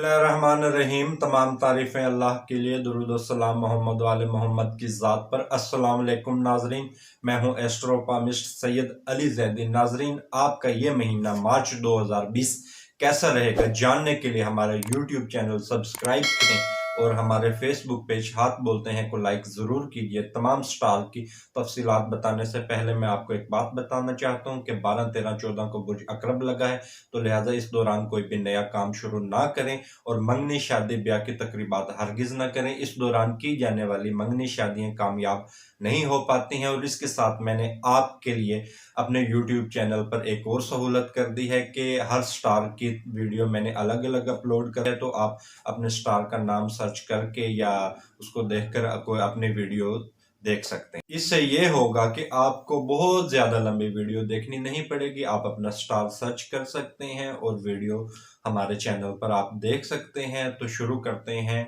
बिस्मिल्लाहिर्रहमानिर्रहीम। तमाम तारीफ़ें अल्लाह के लिए, दुरूद व सलाम मोहम्मद वाले मोहम्मद की ज़ात पर। अस्सलाम वालेकुम नाजरीन, मैं हूं एस्ट्रोपामिस्ट सैयद अली ज़ैदी। नाजरीन, आपका ये महीना मार्च 2020 कैसा रहेगा जानने के लिए हमारा यूट्यूब चैनल सब्सक्राइब करें और हमारे फेसबुक पेज हाथ बोलते हैं को लाइक ज़रूर कीजिए। तमाम स्टार की तफसीलात बताने से पहले मैं आपको एक बात बताना चाहता हूं कि 12, 13, 14 को बुर्ज अकरब लगा है, तो लिहाजा इस दौरान कोई भी नया काम शुरू ना करें और मंगनी शादी ब्याह की तकरीबात हरगिज ना करें। इस दौरान की जाने वाली मंगनी शादियां कामयाब नहीं हो पाती हैं। और इसके साथ मैंने आपके लिए अपने YouTube चैनल पर एक और सहूलत कर दी है कि हर स्टार की वीडियो मैंने अलग अलग अपलोड कर है, तो आप अपने स्टार का नाम सर्च करके या उसको देखकर कोई अपनी वीडियो देख सकते हैं। इससे ये होगा कि आपको बहुत ज्यादा लंबी वीडियो देखनी नहीं पड़ेगी, आप अपना स्टार सर्च कर सकते हैं और वीडियो हमारे चैनल पर आप देख सकते हैं। तो शुरू करते हैं।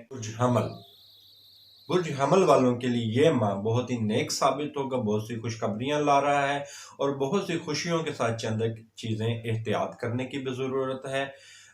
बुर्ज हमल वालों के लिए ये माह बहुत ही नेक साबित होगा, बहुत सी खुशखबरियां ला रहा है और बहुत सी खुशियों के साथ चंद चीजें एहतियात करने की भी जरूरत है।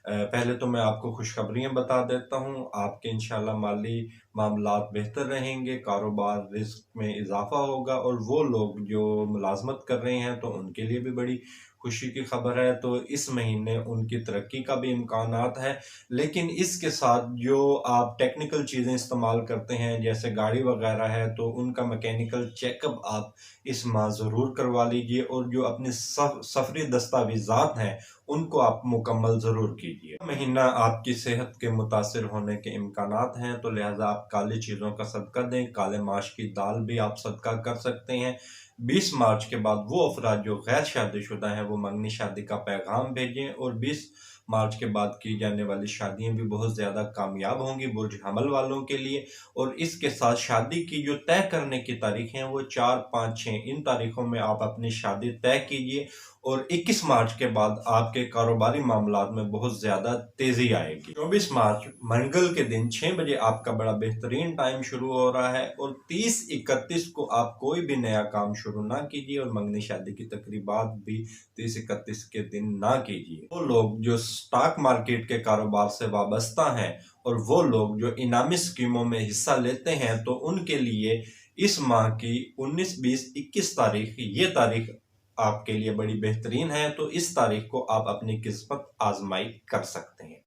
पहले तो मैं आपको खुशखबरियां बता देता हूं। आपके इंशाल्लाह माली मामलात बेहतर रहेंगे, कारोबार रिस्क में इजाफा होगा और वो लोग जो मुलाजमत कर रहे हैं तो उनके लिए भी बड़ी खुशी की खबर है। तो इस महीने उनकी तरक्की का भी इम्कानात है। लेकिन इसके साथ जो आप टेक्निकल चीज़ें इस्तेमाल करते हैं जैसे गाड़ी वगैरह है, तो उनका मैकेनिकल चेकअप आप इस माह ज़रूर करवा लीजिए और जो अपने सफरी दस्तावेजात हैं उनको आप मुकम्मल ज़रूर कीजिए। महीना आपकी सेहत के मुतासिर होने के इम्कानात हैं, तो लिहाजा आप काली चीज़ों का सदका दें। काले माश की दाल भी आप सदका कर सकते हैं। 20 मार्च के बाद वो अफराद जो गैर शादीशुदा हैं वो मंगनी शादी का पैगाम भेजें और 20 मार्च के बाद की जाने वाली शादियां भी बहुत ज़्यादा कामयाब होंगी बुर्ज हमल वालों के लिए। और इसके साथ शादी की जो तय करने की तारीखें हैं वो 4, 5, 6 इन तारीखों में आप अपनी शादी तय कीजिए और 21 मार्च के बाद आपके कारोबारी मामलात में बहुत ज़्यादा तेज़ी आएगी। 24 मार्च मंगल के दिन 6 बजे आपका बड़ा बेहतरीन टाइम शुरू हो रहा है और 30, 31 को आप कोई भी नया काम शुरू ना कीजिए और मंगनी शादी की तकरीबात भी 30, 31 के दिन ना कीजिए। वो लोग जो स्टॉक मार्केट के कारोबार से वाबस्ता हैं और वो लोग जो इनामी स्कीमों में हिस्सा लेते हैं, तो उनके लिए इस माह की 19, 20, 21 तारीख ये तारीख आपके लिए बड़ी बेहतरीन है। तो इस तारीख को आप अपनी किस्मत आजमाई कर सकते हैं।